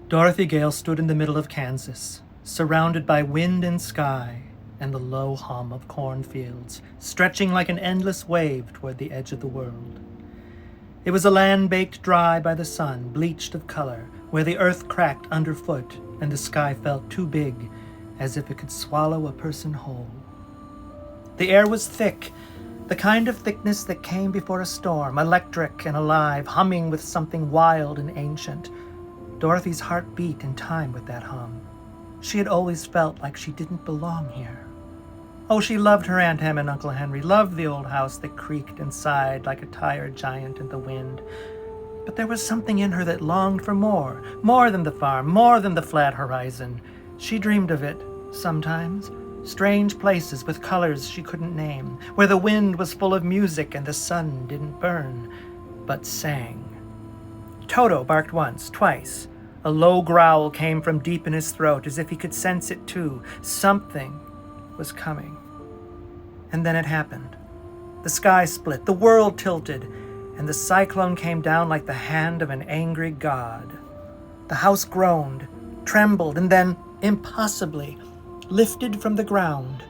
Dorothy Gale stood in the middle of Kansas, surrounded by wind and sky and the low hum of cornfields, stretching like an endless wave toward the edge of the world. It was a land baked dry by the sun, bleached of color, where the earth cracked underfoot and the sky felt too big, as if it could swallow a person whole. The air was thick, the kind of thickness that came before a storm, electric and alive, humming with something wild and ancient. Dorothy's heart beat in time with that hum. She had always felt like she didn't belong here. Oh, she loved her Aunt Em and Uncle Henry, loved the old house that creaked and sighed like a tired giant in the wind. But there was something in her that longed for more than the farm, more than the flat horizon. She dreamed of it, sometimes. Strange places with colors she couldn't name, where the wind was full of music and the sun didn't burn, but sang. Toto barked once, twice. A low growl came from deep in his throat, as if he could sense it too. Something was coming. And then it happened. The sky split, the world tilted, and the cyclone came down like the hand of an angry god. The house groaned, trembled, and then, impossibly, lifted from the ground.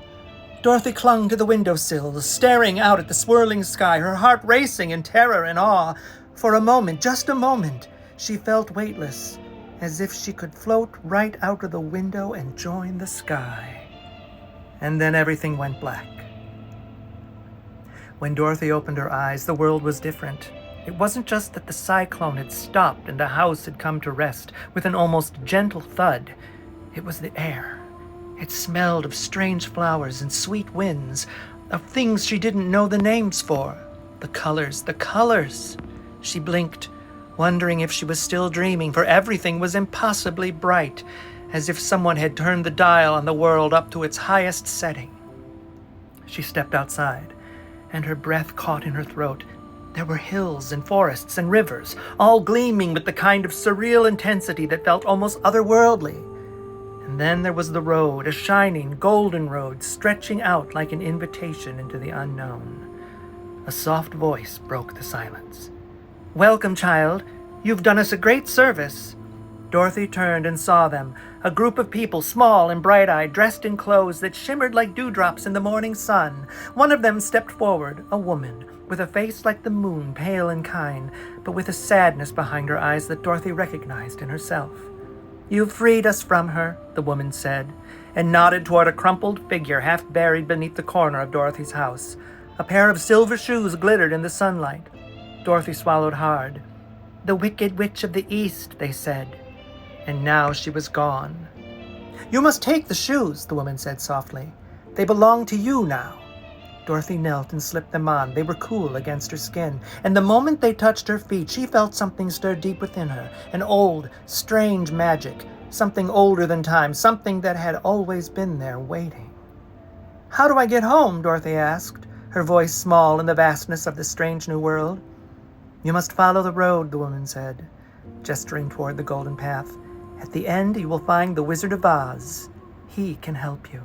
Dorothy clung to the windowsill, staring out at the swirling sky, her heart racing in terror and awe. For a moment, just a moment, she felt weightless, as if she could float right out of the window and join the sky. And then everything went black. When Dorothy opened her eyes, the world was different. It wasn't just that the cyclone had stopped and the house had come to rest with an almost gentle thud. It was the air. It smelled of strange flowers and sweet winds, of things she didn't know the names for. The colors. She blinked, wondering if she was still dreaming, for everything was impossibly bright, as if someone had turned the dial on the world up to its highest setting. She stepped outside, and her breath caught in her throat. There were hills and forests and rivers, all gleaming with the kind of surreal intensity that felt almost otherworldly. And then there was the road, a shining, golden road, stretching out like an invitation into the unknown. A soft voice broke the silence. "Welcome, child. You've done us a great service." Dorothy turned and saw them, a group of people, small and bright-eyed, dressed in clothes that shimmered like dewdrops in the morning sun. One of them stepped forward, a woman, with a face like the moon, pale and kind, but with a sadness behind her eyes that Dorothy recognized in herself. "You've freed us from her," the woman said, and nodded toward a crumpled figure half buried beneath the corner of Dorothy's house. A pair of silver shoes glittered in the sunlight. Dorothy swallowed hard. "The Wicked Witch of the East," they said. And now she was gone. "You must take the shoes," the woman said softly. "They belong to you now." Dorothy knelt and slipped them on. They were cool against her skin, and the moment they touched her feet, she felt something stir deep within her, an old, strange magic, something older than time, something that had always been there waiting. "How do I get home?" Dorothy asked, her voice small in the vastness of this strange new world. "You must follow the road," the woman said, gesturing toward the golden path. "At the end, you will find the Wizard of Oz. He can help you."